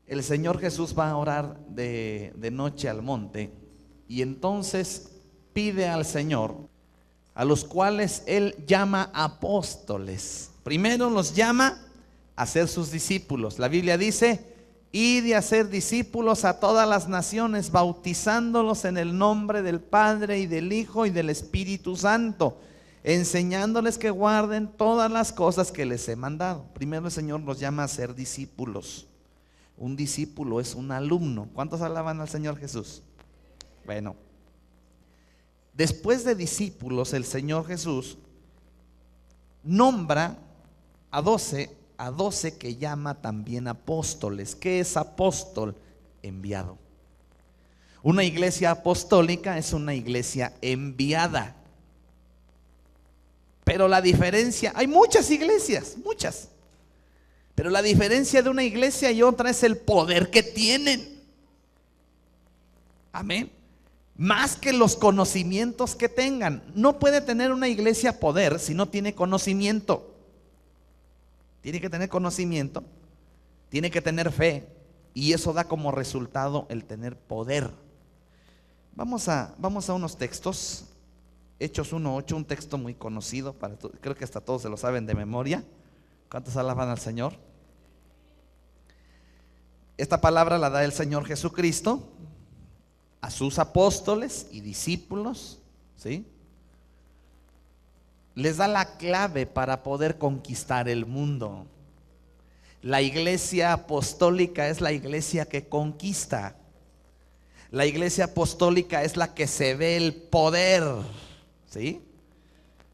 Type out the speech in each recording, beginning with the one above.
el Señor Jesús va a orar de noche al monte, y entonces pide al Señor, a los cuales Él llama apóstoles. Primero los llama a ser sus discípulos. La Biblia dice: id y hacer discípulos a todas las naciones, bautizándolos en el nombre del Padre y del Hijo y del Espíritu Santo, enseñándoles que guarden todas las cosas que les he mandado. Primero el Señor los llama a ser discípulos. Un discípulo es un alumno. ¿Cuántos alaban al Señor Jesús? Bueno, después de discípulos, el Señor Jesús nombra a 12 que llama también apóstoles. ¿Qué es apóstol? Enviado. Una iglesia apostólica es una iglesia enviada. Pero la diferencia, hay muchas iglesias, muchas. Pero la diferencia de una iglesia y otra es el poder que tienen. Amén. Más que los conocimientos que tengan. No puede tener una iglesia poder si no tiene conocimiento. Tiene que tener conocimiento, tiene que tener fe, y eso da como resultado el tener poder. Vamos a unos textos. Hechos 1:8, un texto muy conocido, creo que hasta todos se lo saben de memoria. ¿Cuántos alaban al Señor? Esta palabra la da el Señor Jesucristo a sus apóstoles y discípulos, ¿sí? Les da la clave para poder conquistar el mundo. La iglesia apostólica es la iglesia que conquista. La iglesia apostólica es la que se ve el poder, ¿sí?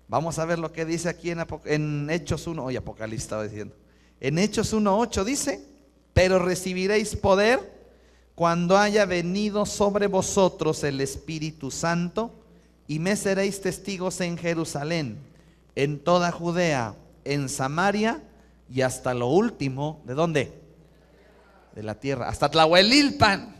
Vamos a ver lo que dice aquí en Hechos 1, hoy Apocalipsis estaba diciendo. En Hechos 1:8 dice: pero recibiréis poder cuando haya venido sobre vosotros el Espíritu Santo, y me seréis testigos en Jerusalén, en toda Judea, en Samaria y hasta lo último, ¿de dónde? De la tierra, hasta Tlahuelilpan.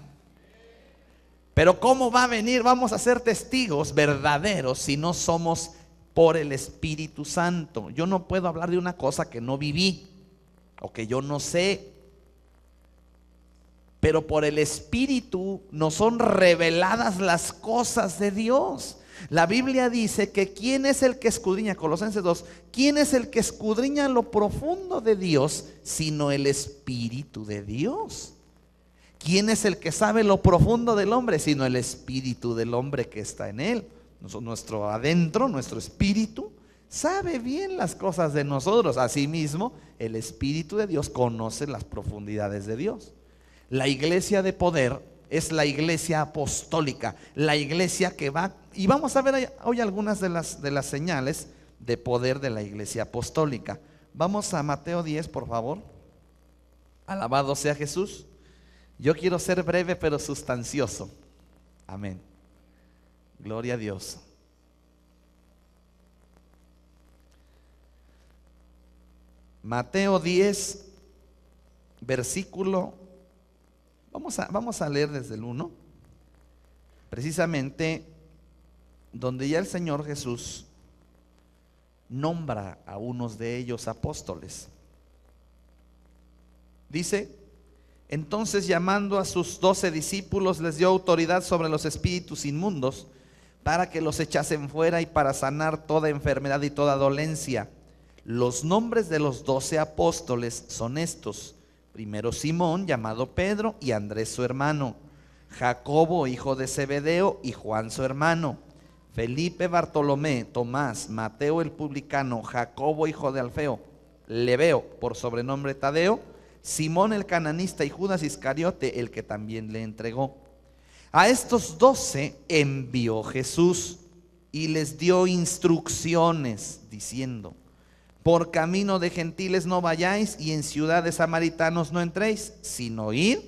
Pero ¿cómo va a venir? Vamos a ser testigos verdaderos si no somos por el Espíritu Santo. Yo no puedo hablar de una cosa que no viví o que yo no sé. Pero por el Espíritu nos son reveladas las cosas de Dios. La Biblia dice que ¿quién es el que escudriña? Colosenses 2, ¿quién es el que escudriña lo profundo de Dios sino el Espíritu de Dios? ¿Quién es el que sabe lo profundo del hombre sino el Espíritu del hombre que está en él? Nuestro adentro, nuestro espíritu sabe bien las cosas de nosotros. Asimismo, el Espíritu de Dios conoce las profundidades de Dios. La iglesia de poder es la iglesia apostólica, la iglesia que va, y vamos a ver hoy algunas de las señales de poder de la iglesia apostólica. Vamos a Mateo 10, por favor. Alabado sea Jesús. Yo quiero ser breve pero sustancioso. Amén. Gloria a Dios. Mateo 10, versículo, vamos a leer desde el 1, precisamente donde ya el Señor Jesús nombra a unos de ellos apóstoles. Dice: entonces, llamando a sus 12 discípulos, les dio autoridad sobre los espíritus inmundos para que los echasen fuera y para sanar toda enfermedad y toda dolencia. Los nombres de los 12 apóstoles son estos: primero Simón, llamado Pedro, y Andrés su hermano, Jacobo, hijo de Zebedeo, y Juan su hermano, Felipe, Bartolomé, Tomás, Mateo el publicano, Jacobo, hijo de Alfeo, Lebeo, por sobrenombre Tadeo, Simón el cananista, y Judas Iscariote, el que también le entregó. A estos 12 envió Jesús y les dio instrucciones, diciendo: por camino de gentiles no vayáis, y en ciudades samaritanos no entréis, sino id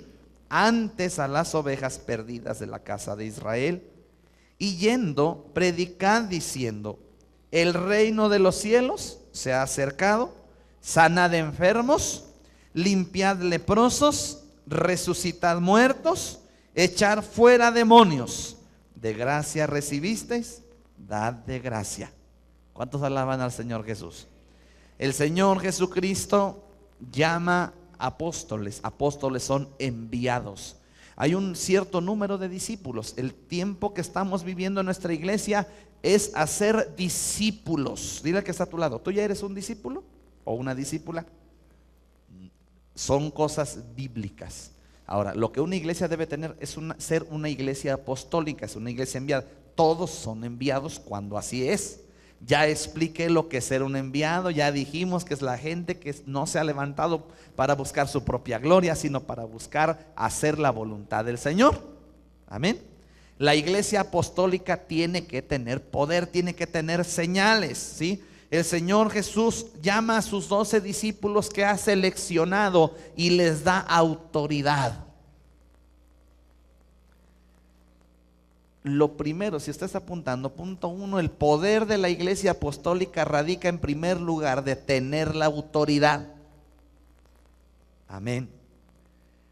antes a las ovejas perdidas de la casa de Israel. Y yendo, predicad diciendo: el reino de los cielos se ha acercado, sanad enfermos, limpiad leprosos, resucitad muertos, echar fuera demonios. De gracia recibisteis, dad de gracia. ¿Cuántos alaban al Señor Jesús? El Señor Jesucristo llama apóstoles. Apóstoles son enviados. Hay un cierto número de discípulos. El tiempo que estamos viviendo en nuestra iglesia es hacer discípulos. Dile al que está a tu lado, ¿tú ya eres un discípulo o una discípula? Son cosas bíblicas. Ahora, lo que una iglesia debe tener es ser una iglesia apostólica, es una iglesia enviada. Todos son enviados cuando así es. Ya expliqué lo que es ser un enviado, ya dijimos que es la gente que no se ha levantado para buscar su propia gloria, sino para buscar hacer la voluntad del Señor. Amén. La iglesia apostólica tiene que tener poder, tiene que tener señales, ¿sí? El Señor Jesús llama a sus 12 discípulos que ha seleccionado y les da autoridad. Lo primero, si usted está apuntando, punto 1, el poder de la iglesia apostólica radica en primer lugar de tener la autoridad. Amén.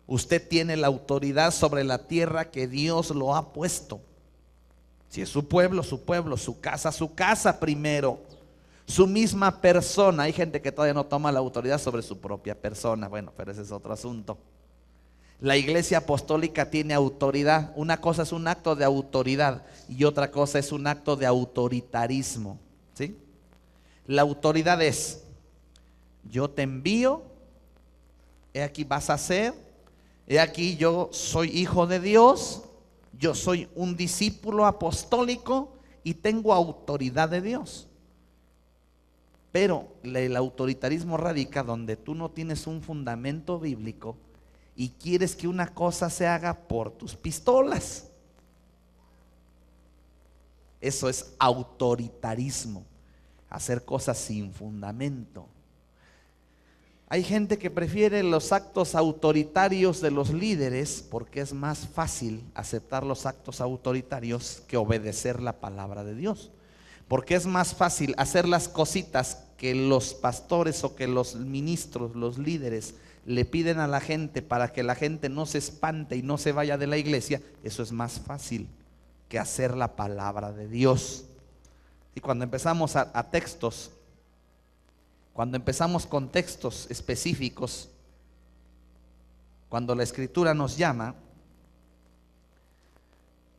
Usted tiene la autoridad sobre la tierra que Dios lo ha puesto. Si es su pueblo, su casa primero. Su misma persona. Hay gente que todavía no toma la autoridad sobre su propia persona. Bueno, pero ese es otro asunto. La iglesia apostólica tiene autoridad. Una cosa es un acto de autoridad y otra cosa es un acto de autoritarismo, ¿sí? La autoridad es: yo te envío, he aquí vas a ser, he aquí yo soy hijo de Dios, yo soy un discípulo apostólico y tengo autoridad de Dios. Pero el autoritarismo radica donde tú no tienes un fundamento bíblico y quieres que una cosa se haga por tus pistolas. Eso es autoritarismo, hacer cosas sin fundamento. Hay gente que prefiere los actos autoritarios de los líderes porque es más fácil aceptar los actos autoritarios que obedecer la palabra de Dios. Porque es más fácil hacer las cositas que los pastores o que los ministros, los líderes le piden a la gente para que la gente no se espante y no se vaya de la iglesia. Eso es más fácil que hacer la palabra de Dios. Y cuando empezamos a textos, cuando empezamos con textos específicos, cuando la escritura nos llama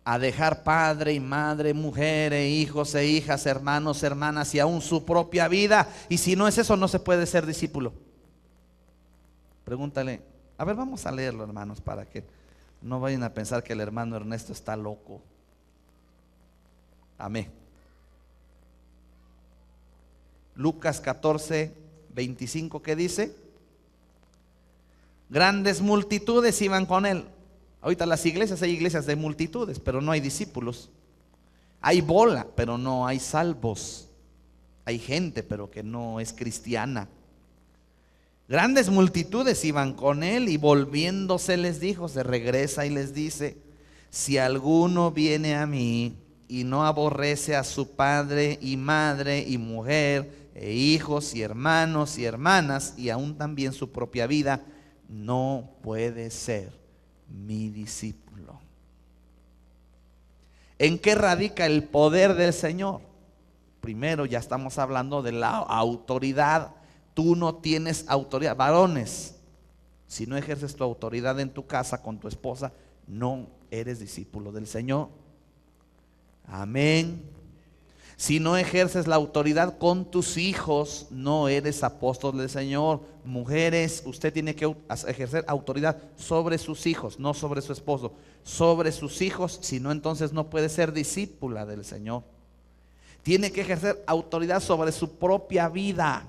a dejar padre y madre, mujer e hijos e hijas, hermanos, hermanas y aún su propia vida, y si no es eso no se puede ser discípulo. Pregúntale, a ver, vamos a leerlo, hermanos, para que no vayan a pensar que el hermano Ernesto está loco. Amén. Lucas 14, 25, ¿qué dice? Grandes multitudes iban con él. Ahorita las iglesias, hay iglesias de multitudes, pero no hay discípulos. Hay bola, pero no hay salvos. Hay gente, pero que no es cristiana. Grandes multitudes iban con él y volviéndose les dijo, se regresa y les dice: si alguno viene a mí y no aborrece a su padre y madre y mujer e hijos y hermanos y hermanas y aún también su propia vida, no puede ser mi discípulo. ¿En qué radica el poder del Señor? Primero, ya estamos hablando de la autoridad. Tú no tienes autoridad. Varones, si no ejerces tu autoridad en tu casa con tu esposa, no eres discípulo del Señor. Amén. Si no ejerces la autoridad con tus hijos, no eres apóstol del Señor. Mujeres, usted tiene que ejercer autoridad sobre sus hijos, no sobre su esposo, sobre sus hijos, si no entonces no puede ser discípula del Señor. Tiene que ejercer autoridad sobre su propia vida,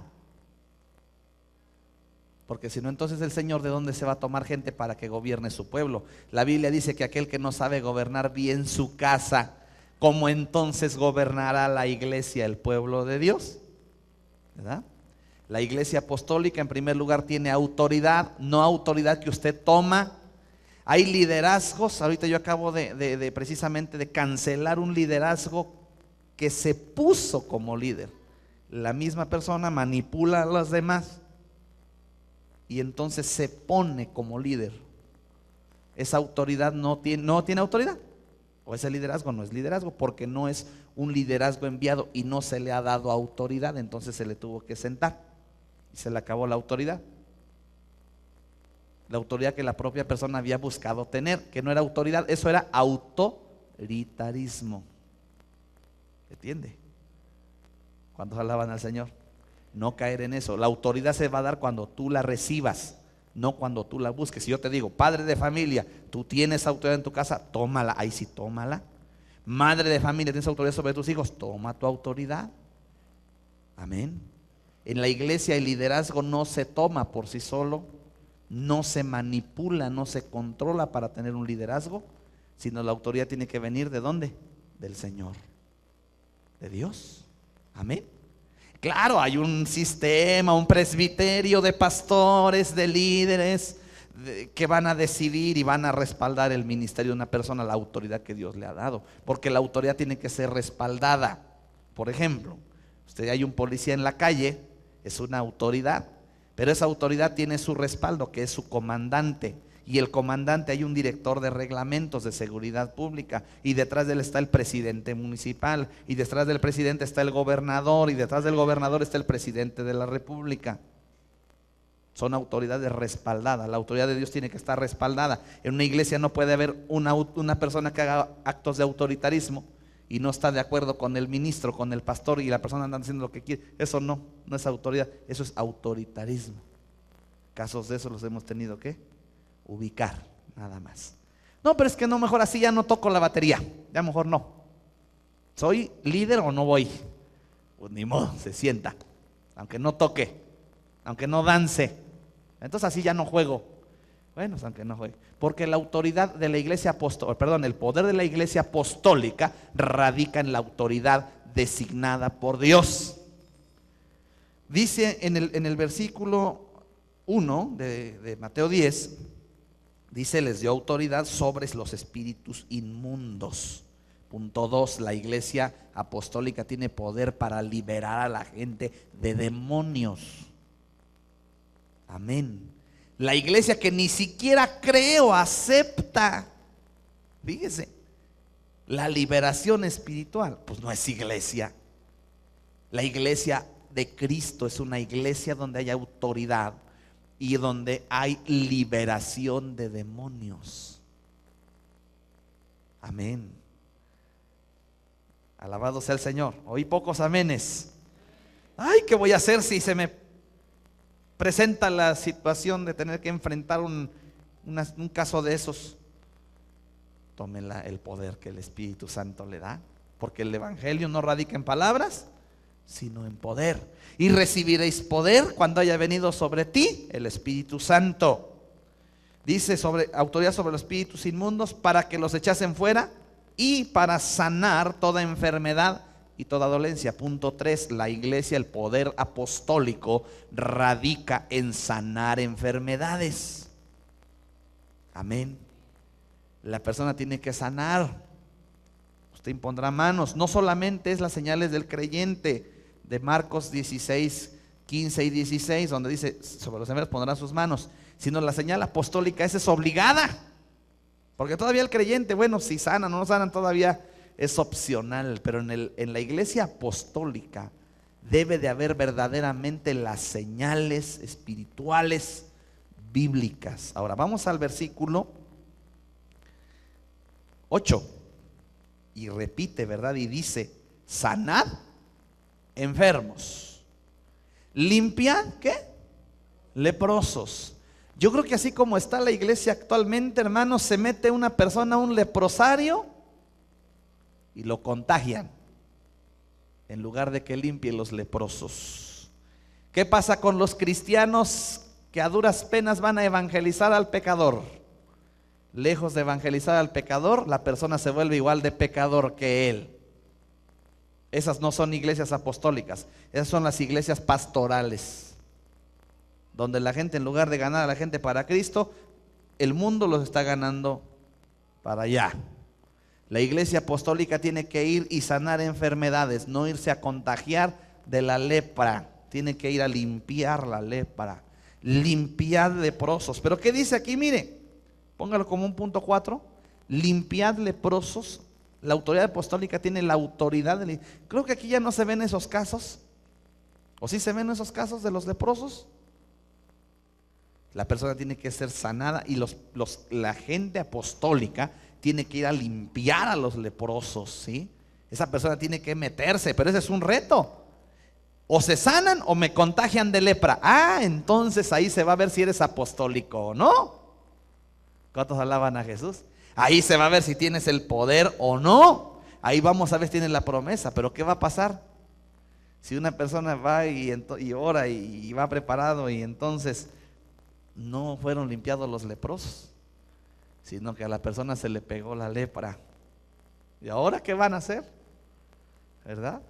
porque si no entonces el Señor, ¿de dónde se va a tomar gente para que gobierne su pueblo? La Biblia dice que aquel que no sabe gobernar bien su casa, ¿cómo entonces gobernará la iglesia, el pueblo de Dios? ¿Verdad? La iglesia apostólica en primer lugar tiene autoridad, no autoridad que usted toma. Hay liderazgos. Ahorita yo acabo de precisamente de cancelar un liderazgo que se puso como líder. La misma persona manipula a los demás y entonces se pone como líder. Esa autoridad no tiene autoridad. O ese liderazgo no es liderazgo, porque no es un liderazgo enviado y no se le ha dado autoridad. Entonces se le tuvo que sentar y se le acabó la autoridad. La autoridad que la propia persona había buscado tener, que no era autoridad, eso era autoritarismo. ¿Entiende? ¿Cuántos alaban al Señor? No caer en eso. La autoridad se va a dar cuando tú la recibas, no cuando tú la busques. Si yo te digo, padre de familia, tú tienes autoridad en tu casa, tómala. Ahí sí, tómala. Madre de familia, tienes autoridad sobre tus hijos, toma tu autoridad. Amén. En la iglesia el liderazgo no se toma por sí solo, no se manipula, no se controla para tener un liderazgo, sino la autoridad tiene que venir ¿de dónde? Del Señor, de Dios. Amén. Claro, hay un sistema, un presbiterio de pastores, de líderes que van a decidir y van a respaldar el ministerio de una persona, la autoridad que Dios le ha dado, porque la autoridad tiene que ser respaldada. Por ejemplo, usted hay un policía en la calle, es una autoridad, pero esa autoridad tiene su respaldo, que es su comandante, y el comandante, hay un director de reglamentos de seguridad pública, y detrás de él está el presidente municipal, y detrás del presidente está el gobernador, y detrás del gobernador está el presidente de la república. Son autoridades respaldadas. La autoridad de Dios tiene que estar respaldada. En una iglesia no puede haber una persona que haga actos de autoritarismo y no está de acuerdo con el ministro, con el pastor, y la persona anda haciendo lo que quiere. Eso no es autoridad, eso es autoritarismo. Casos de eso los hemos tenido que ubicar, nada más. No, pero es que no, mejor así ya no toco la batería, ya mejor no. ¿Soy líder o no voy? Pues ni modo, se sienta, aunque no toque, aunque no dance. Entonces así ya no juego. Bueno, aunque no juegue, porque la autoridad de la iglesia apostólica, el poder de la iglesia apostólica radica en la autoridad designada por Dios. Dice en el versículo 1 de Mateo 10, dice: les dio autoridad sobre los espíritus inmundos. Punto 2, la iglesia apostólica tiene poder para liberar a la gente de demonios. Amén. La iglesia que ni siquiera cree o acepta, fíjese, la liberación espiritual, pues no es iglesia. La iglesia de Cristo es una iglesia donde hay autoridad y donde hay liberación de demonios. Amén. Alabado sea el Señor. Oí pocos amenes. Ay, ¿qué voy a hacer si se me presenta la situación de tener que enfrentar un caso de esos? Tome el poder que el Espíritu Santo le da, porque el evangelio no radica en palabras, sino en poder. Y recibiréis poder cuando haya venido sobre ti el Espíritu Santo. Dice autoridad sobre los espíritus inmundos, para que los echasen fuera y para sanar toda enfermedad y toda dolencia. Punto 3, la iglesia, el poder apostólico radica en sanar enfermedades. Amén. La persona tiene que sanar. Usted impondrá manos. No solamente es las señales del creyente de Marcos 16, 15 y 16, donde dice: sobre los enfermos pondrán sus manos, sino la señal apostólica, esa es obligada. Porque todavía el creyente, bueno, si sanan o no sanan, todavía es opcional, pero en la iglesia apostólica debe de haber verdaderamente las señales espirituales bíblicas. Ahora vamos al versículo 8 y repite, ¿verdad? Y dice: sanad enfermos, limpiad, ¿qué? Leprosos. Yo creo que así como está la iglesia actualmente, hermanos, se mete una persona a un leprosario y lo contagian, en lugar de que limpien los leprosos. ¿Qué pasa con los cristianos que a duras penas van a evangelizar al pecador? Lejos de evangelizar al pecador, la persona se vuelve igual de pecador que él. Esas no son iglesias apostólicas, esas son las iglesias pastorales, donde la gente, en lugar de ganar a la gente para Cristo, el mundo los está ganando para allá. La iglesia apostólica tiene que ir y sanar enfermedades, no irse a contagiar de la lepra. Tiene que ir a limpiar la lepra, limpiar leprosos. Pero ¿qué dice aquí? Mire, póngalo como un punto 4. Limpiad leprosos. La autoridad apostólica tiene la autoridad creo que aquí ya no se ven esos casos. ¿O sí se ven esos casos de los leprosos? La persona tiene que ser sanada y la gente apostólica tiene que ir a limpiar a los leprosos, ¿sí? Esa persona tiene que meterse, pero ese es un reto. O se sanan o me contagian de lepra. Entonces ahí se va a ver si eres apostólico o no. ¿Cuántos alaban a Jesús? Ahí se va a ver si tienes el poder o no. Ahí vamos a ver si tienes la promesa. Pero ¿qué va a pasar? Si una persona va y ora y va preparado y entonces no fueron limpiados los leprosos, sino que a la persona se le pegó la lepra. ¿Y ahora qué van a hacer? ¿Verdad?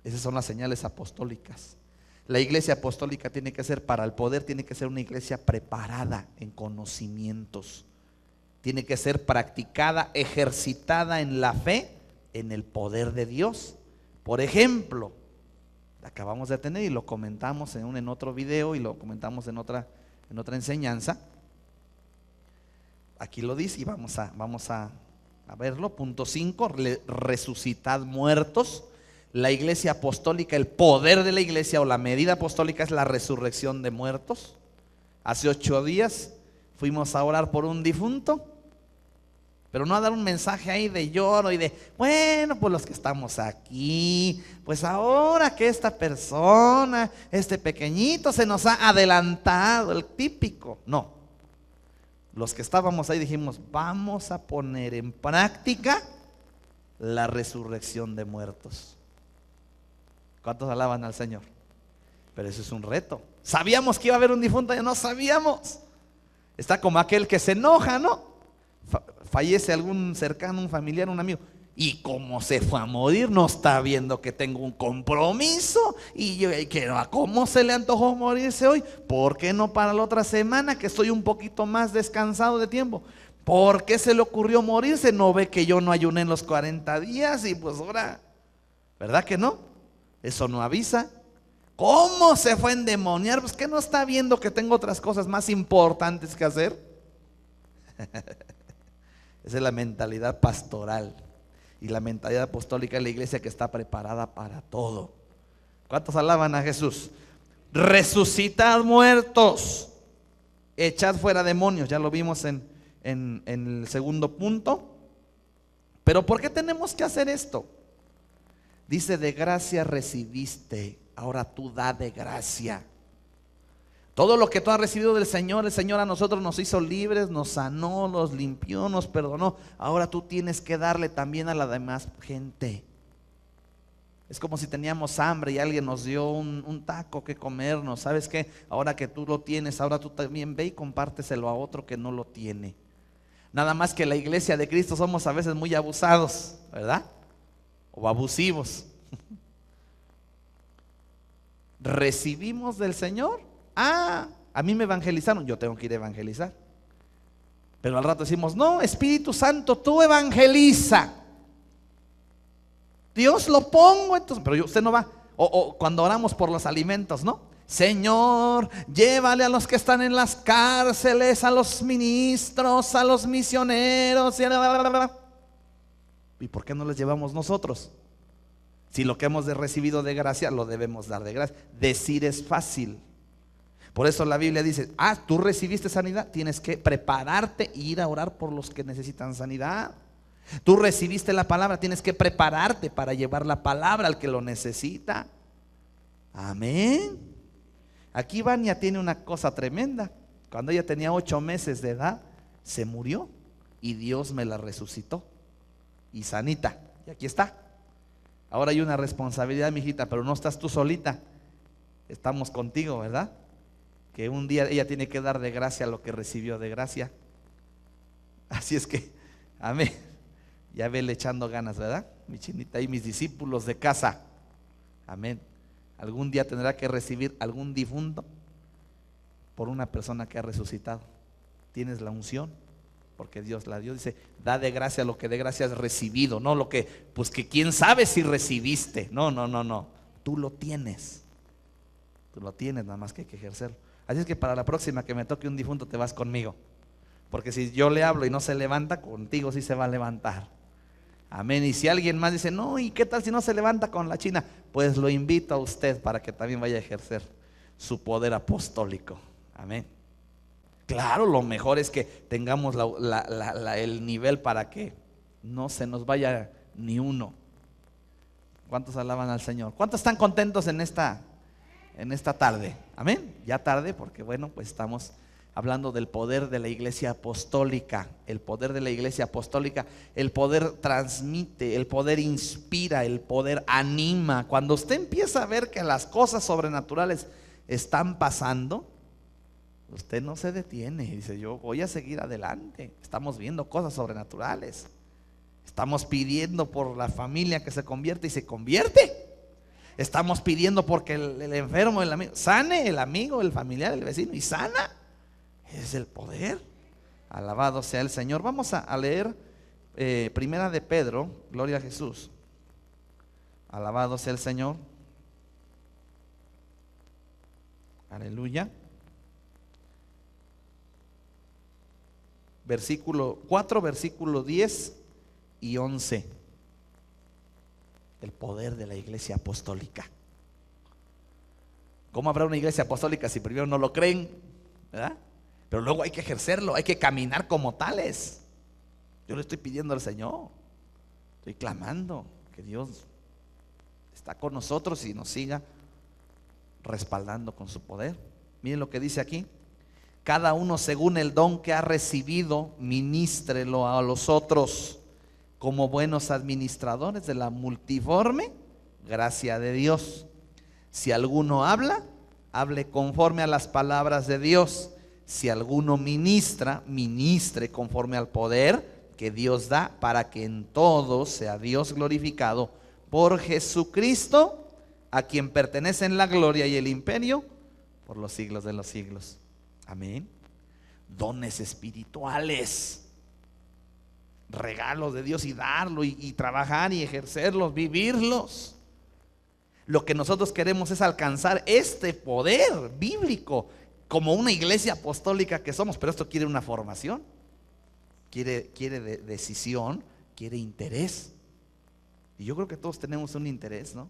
Esas son las señales apostólicas. La iglesia apostólica tiene que ser, para el poder, tiene que ser una iglesia preparada en conocimientos. Tiene que ser practicada, ejercitada en la fe, en el poder de Dios. Por ejemplo, acabamos de tener y lo comentamos en otro video y lo comentamos en otra enseñanza. Aquí lo dice y vamos a verlo. Punto 5, resucitad muertos. La iglesia apostólica, el poder de la iglesia o la medida apostólica es la resurrección de muertos. Hace 8 días fuimos a orar por un difunto, pero no a dar un mensaje ahí de lloro y de, bueno, pues los que estamos aquí, pues ahora que esta persona, este pequeñito se nos ha adelantado, el típico. No, los que estábamos ahí dijimos, vamos a poner en práctica la resurrección de muertos. ¿Cuántos alaban al Señor? Pero eso es un reto. Sabíamos que iba a haber un difunto, ya no sabíamos. Está como aquel que se enoja, ¿no? Fallece algún cercano, un familiar, un amigo, y como se fue a morir, no está viendo que tengo un compromiso, y yo, ¿cómo se le antojó morirse hoy? ¿Por qué no para la otra semana, que estoy un poquito más descansado de tiempo? ¿Por qué se le ocurrió morirse? ¿No ve que yo no ayuné en los 40 días? Y pues ahora, ¿verdad que no? Eso no avisa. ¿Cómo se fue a endemoniar? Pues que no está viendo que tengo otras cosas más importantes que hacer. Esa es la mentalidad pastoral. Y la mentalidad apostólica es la iglesia que está preparada para todo. ¿Cuántos alaban a Jesús? Resucitad muertos, echad fuera demonios. Ya lo vimos en el segundo punto. Pero ¿por qué tenemos que hacer esto? Dice, de gracia recibiste, ahora tú da de gracia. Todo lo que tú has recibido del Señor, el Señor a nosotros nos hizo libres, nos sanó, nos limpió, nos perdonó. Ahora tú tienes que darle también a la demás gente. Es como si teníamos hambre y alguien nos dio un taco que comernos. ¿Sabes qué? Ahora que tú lo tienes, ahora tú también ve y compárteselo a otro que no lo tiene. Nada más que la iglesia de Cristo somos a veces muy abusados, ¿verdad? O abusivos. Recibimos del Señor. A mí me evangelizaron, yo tengo que ir a evangelizar. Pero al rato decimos, no, Espíritu Santo, tú evangeliza. Dios lo pongo, entonces, pero usted no va. O cuando oramos por los alimentos, ¿no? Señor, llévale a los que están en las cárceles, a los ministros, a los misioneros. ¿Y por qué no les llevamos nosotros? Si lo que hemos recibido de gracia lo debemos dar de gracia. Decir es fácil. Por eso la Biblia dice, tú recibiste sanidad, tienes que prepararte e ir a orar por los que necesitan sanidad. Tú recibiste la palabra, tienes que prepararte para llevar la palabra al que lo necesita. Amén. Aquí Vania tiene una cosa tremenda. Cuando ella tenía 8 meses de edad, se murió y Dios me la resucitó. Y sanita, y aquí está. Ahora hay una responsabilidad, mijita, pero no estás tú solita. Estamos contigo, ¿verdad? Que un día ella tiene que dar de gracia lo que recibió de gracia. Así es que, amén. Ya vele echando ganas, ¿verdad? Mi chinita y mis discípulos de casa. Amén. Algún día tendrá que recibir algún difunto por una persona que ha resucitado. Tienes la unción, porque Dios la dio. Dice, da de gracia lo que de gracia has recibido. No lo que, pues que quién sabe si recibiste. No. Tú lo tienes. Tú lo tienes, nada más que hay que ejercerlo. Así es que para la próxima que me toque un difunto te vas conmigo. Porque si yo le hablo y no se levanta, contigo sí se va a levantar. Amén. Y si alguien más dice, no, ¿y qué tal si no se levanta con la china? Pues lo invito a usted para que también vaya a ejercer su poder apostólico. Amén. Claro, lo mejor es que tengamos el nivel para que no se nos vaya ni uno. ¿Cuántos alaban al Señor? ¿Cuántos están contentos en esta tarde? Amén. Ya tarde, porque bueno, pues estamos hablando del poder de la iglesia apostólica. El poder de la iglesia apostólica. El poder transmite, el poder inspira, el poder anima. Cuando usted empieza a ver que las cosas sobrenaturales están pasando, usted no se detiene y dice: yo voy a seguir adelante. Estamos viendo cosas sobrenaturales. Estamos pidiendo por la familia que se convierte y se convierte. Estamos pidiendo porque el enfermo, el amigo, sane, el amigo, el familiar, el vecino, y sana. Es el poder. Alabado sea el Señor. Vamos a leer Primera de Pedro. Gloria a Jesús. Alabado sea el Señor. Aleluya. Versículo 4, versículo 10 y 11. El poder de la iglesia apostólica. ¿Cómo habrá una iglesia apostólica si primero no lo creen? ¿Verdad? Pero luego hay que ejercerlo, hay que caminar como tales. Yo le estoy pidiendo al Señor, estoy clamando que Dios está con nosotros y nos siga respaldando con su poder. Miren lo que dice aquí: cada uno según el don que ha recibido, ministrelo a los otros como buenos administradores de la multiforme gracia de Dios. Si alguno habla, hable conforme a las palabras de Dios. Si alguno ministra, ministre conforme al poder que Dios da, para que en todo sea Dios glorificado por Jesucristo, a quien pertenecen la gloria y el imperio por los siglos de los siglos. Amén. Dones espirituales, regalos de Dios, y darlo y trabajar y ejercerlos, vivirlos. Lo que nosotros queremos es alcanzar este poder bíblico como una iglesia apostólica que somos. Pero esto quiere una formación, quiere decisión, quiere interés. Y yo creo que todos tenemos un interés, ¿no?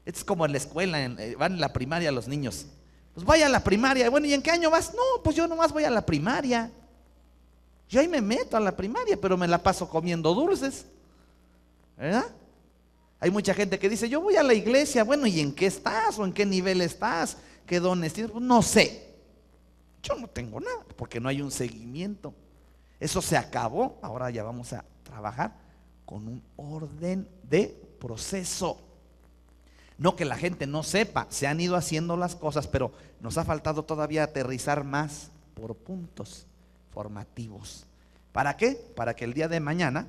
Esto es como en la escuela, van en la primaria los niños. Pues vaya a la primaria. Bueno, ¿y en qué año vas? No, pues yo nomás voy a la primaria. Yo ahí me meto a la primaria, pero me la paso comiendo dulces, ¿verdad? Hay mucha gente que dice: yo voy a la iglesia. Bueno, ¿y en qué estás? ¿O en qué nivel estás? ¿Qué dones tienes? Pues no sé. Yo no tengo nada, porque no hay un seguimiento. Eso se acabó. Ahora ya vamos a trabajar con un orden de proceso. No que la gente no sepa, se han ido haciendo las cosas, pero nos ha faltado todavía aterrizar más por puntos formativos. ¿Para qué? Para que el día de mañana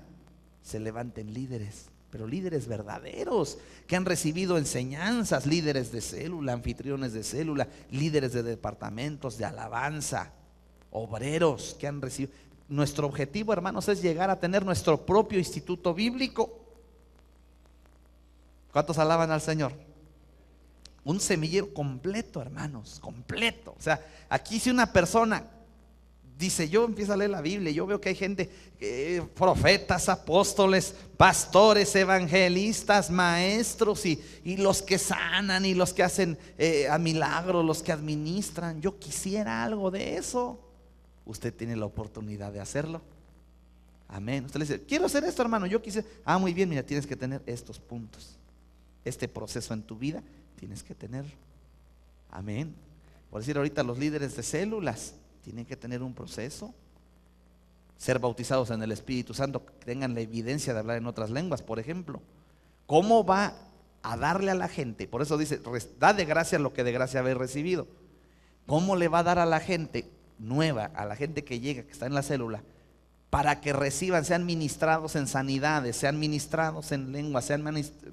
se levanten líderes, pero líderes verdaderos, que han recibido enseñanzas, líderes de célula, anfitriones de célula, líderes de departamentos de alabanza, obreros que han recibido. Nuestro objetivo, hermanos, es llegar a tener nuestro propio instituto bíblico. ¿Cuántos alaban al Señor? Un semillero completo, hermanos, completo. O sea, aquí si una persona dice: yo empiezo a leer la Biblia, yo veo que hay gente, profetas, apóstoles, pastores, evangelistas, maestros, y los que sanan, y los que hacen a milagros, los que administran. Yo quisiera algo de eso. Usted tiene la oportunidad de hacerlo. Amén. Usted le dice: quiero hacer esto, hermano, yo quise. Muy bien, mira, tienes que tener estos puntos. Este proceso en tu vida tienes que tener. Amén. Por decir, ahorita los líderes de células tienen que tener un proceso. Ser bautizados en el Espíritu Santo, que tengan la evidencia de hablar en otras lenguas, por ejemplo. ¿Cómo va a darle a la gente? Por eso dice: da de gracia lo que de gracia habéis recibido. ¿Cómo le va a dar a la gente nueva, a la gente que llega, que está en la célula, para que reciban, sean ministrados en sanidades, sean ministrados en lengua, sean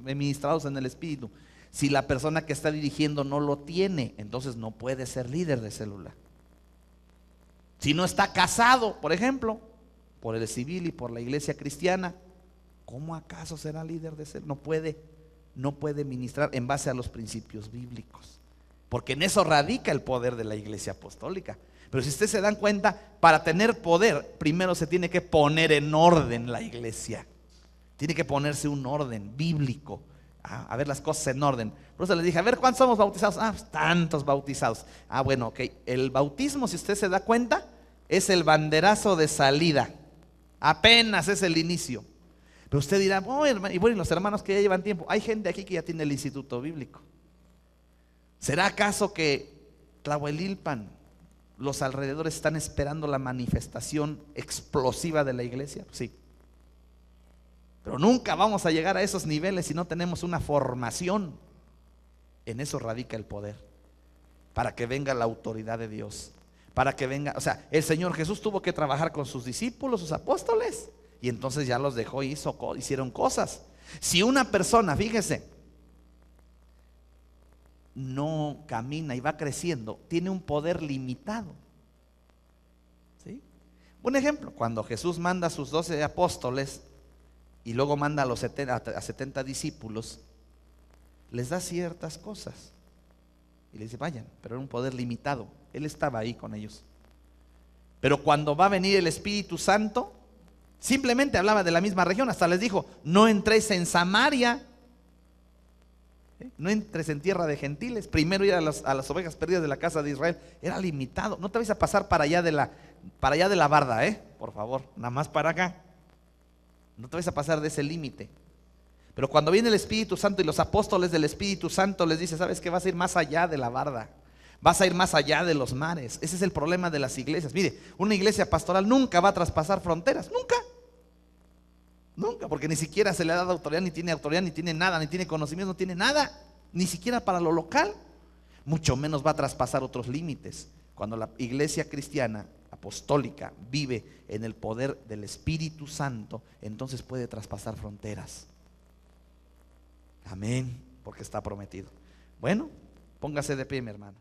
ministrados en el Espíritu? Si la persona que está dirigiendo no lo tiene, entonces no puede ser líder de célula. Si no está casado, por ejemplo, por el civil y por la iglesia cristiana, ¿cómo acaso será líder de célula? No puede ministrar en base a los principios bíblicos, porque en eso radica el poder de la iglesia apostólica. Pero si ustedes se dan cuenta, para tener poder, primero se tiene que poner en orden la iglesia. Tiene que ponerse un orden bíblico. a ver las cosas en orden. Por eso les dije, a ver, ¿cuántos somos bautizados? Ah, pues tantos bautizados. Ah, bueno, ok. El bautismo, si usted se da cuenta, es el banderazo de salida. Apenas es el inicio. Pero usted dirá, oh, hermano, y bueno, los hermanos que ya llevan tiempo, hay gente aquí que ya tiene el instituto bíblico. ¿Será acaso que Tlahuelilpan, los alrededores están esperando la manifestación explosiva de la iglesia? Sí. Pero nunca vamos a llegar a esos niveles si no tenemos una formación. En eso radica el poder. Para que venga la autoridad de Dios. Para que venga, o sea, el Señor Jesús tuvo que trabajar con sus discípulos, sus apóstoles. Y entonces ya los dejó y hicieron cosas. Si una persona, fíjese, no camina y va creciendo, tiene un poder limitado. ¿Sí? Un ejemplo, cuando Jesús manda a sus 12 apóstoles y luego manda a 70 discípulos, les da ciertas cosas y les dice vayan, pero era un poder limitado. Él estaba ahí con ellos. Pero cuando va a venir el Espíritu Santo, simplemente hablaba de la misma región. Hasta les dijo, no entréis en Samaria, no entres en tierra de gentiles. Primero ir a las ovejas perdidas de la casa de Israel. Era limitado. No te vais a pasar para allá de la barda, por favor, nada más para acá. No te vais a pasar de ese límite. Pero cuando viene el Espíritu Santo y los apóstoles del Espíritu Santo les dice, ¿sabes qué? Vas a ir más allá de la barda. Vas a ir más allá de los mares. Ese es el problema de las iglesias. Mire, una iglesia pastoral nunca va a traspasar fronteras. Nunca. Nunca, porque ni siquiera se le ha dado autoridad, ni tiene nada, ni tiene conocimiento, no tiene nada. Ni siquiera para lo local. Mucho menos va a traspasar otros límites. Cuando la iglesia cristiana apostólica vive en el poder del Espíritu Santo, entonces puede traspasar fronteras. Amén, porque está prometido. Bueno, póngase de pie, mi hermano.